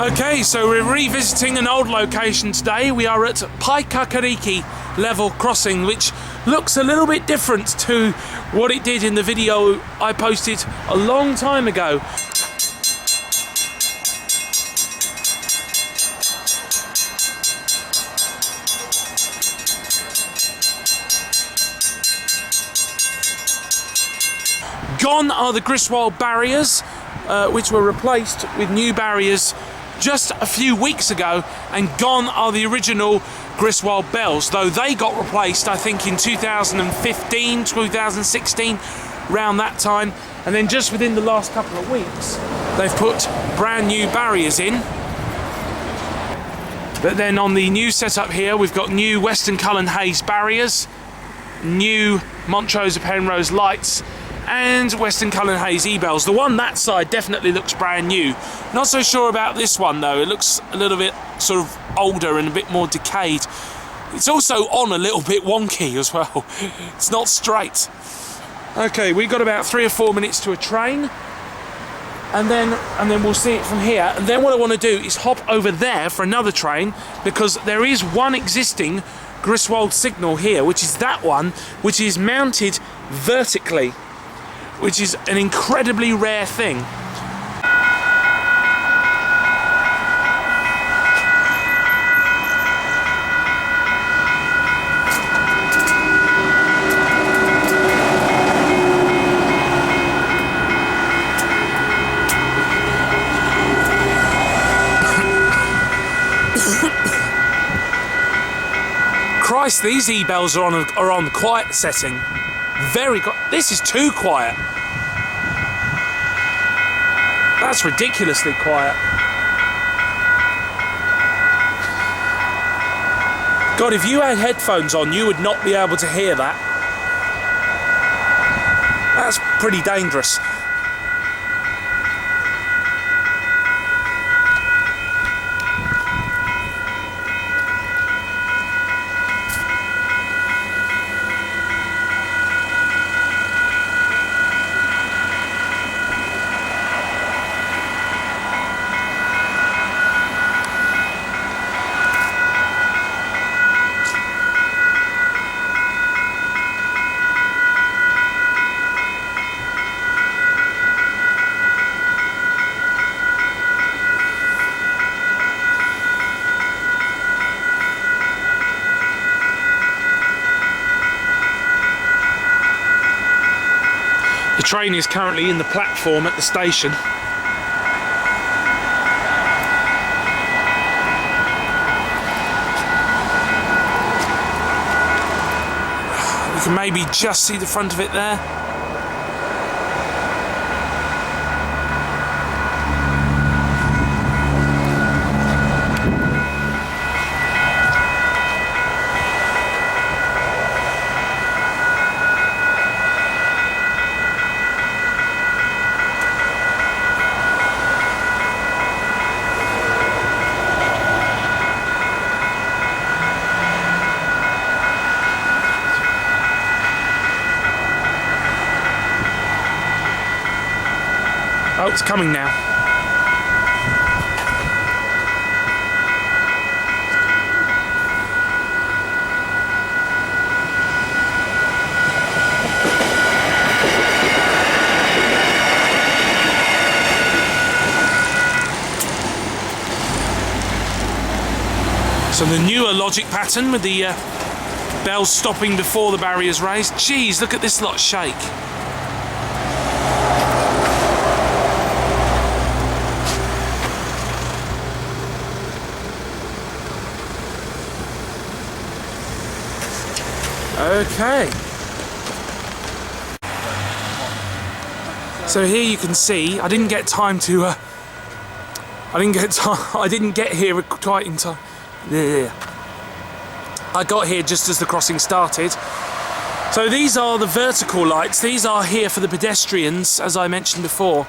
Okay, so we're revisiting an old location today. We are at Paekakariki level crossing, which looks a little bit different to what it did in the video I posted a long time ago. Gone are the Griswold barriers, which were replaced with new barriers just a few weeks ago, and gone are the original Griswold bells, though they got replaced I think in 2015, 2016, around that time, and then just within the last couple of weeks they've put brand new barriers in. But then on the new setup here we've got new Western Cullen Hayes barriers, new Montrose of Penrose lights, and Western Cullen Hayes e-bells. The one that side definitely looks brand new. Not so sure about this one though. It looks a little bit sort of older and a bit more decayed. It's also on a little bit wonky as well. It's not straight. Okay, we've got about 3 or 4 minutes to a train, and then we'll see it from here. And then what I want to do is hop over there for another train, because there is one existing Griswold signal here, which is that one, which is mounted vertically, which is an incredibly rare thing. Christ, these e-bells are on quiet setting. Very quiet. This is too quiet. That's ridiculously quiet. God, if you had headphones on, you would not be able to hear that. That's pretty dangerous. The train is currently in the platform at the station. You can maybe just see the front of it there. Oh, it's coming now. So the newer logic pattern with the bells stopping before the barrier's raised. Geez, look at this lot shake. Okay. So here you can see, I didn't get time to, I didn't get here quite in time. Yeah. I got here just as the crossing started. So these are the vertical lights. These are here for the pedestrians, as I mentioned before.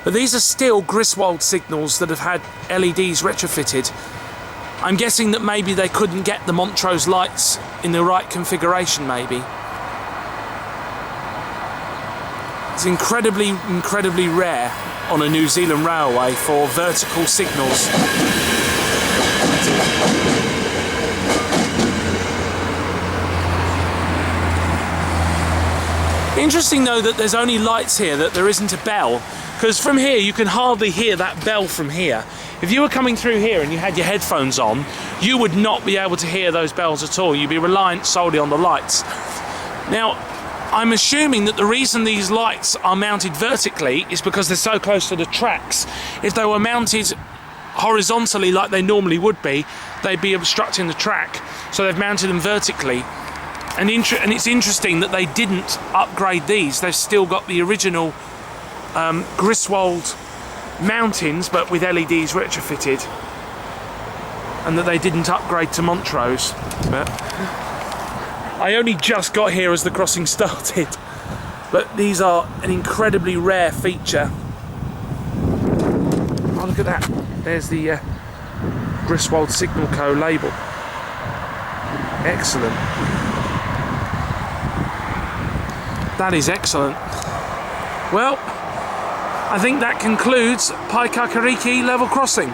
But these are still Griswold signals that have had LEDs retrofitted. I'm guessing that maybe they couldn't get the Montrose lights in the right configuration, maybe. It's incredibly rare on a New Zealand railway for vertical signals. Interesting though that there's only lights here, that there isn't a bell, because from here you can hardly hear that bell from here. If you were coming through here and you had your headphones on, you would not be able to hear those bells at all. You'd be reliant solely on the lights. Now, I'm assuming that the reason these lights are mounted vertically is because they're so close to the tracks. If they were mounted horizontally like they normally would be, they'd be obstructing the track. So they've mounted them vertically. And it's interesting that they didn't upgrade these. They've still got the original Griswold mountings, but with LEDs retrofitted, and that they didn't upgrade to Montrose. But I only just got here as the crossing started. But these are an incredibly rare feature. Oh, look at that. There's the Griswold Signal Co. label. Excellent. That is excellent. Well, I think that concludes Paekakariki level crossing.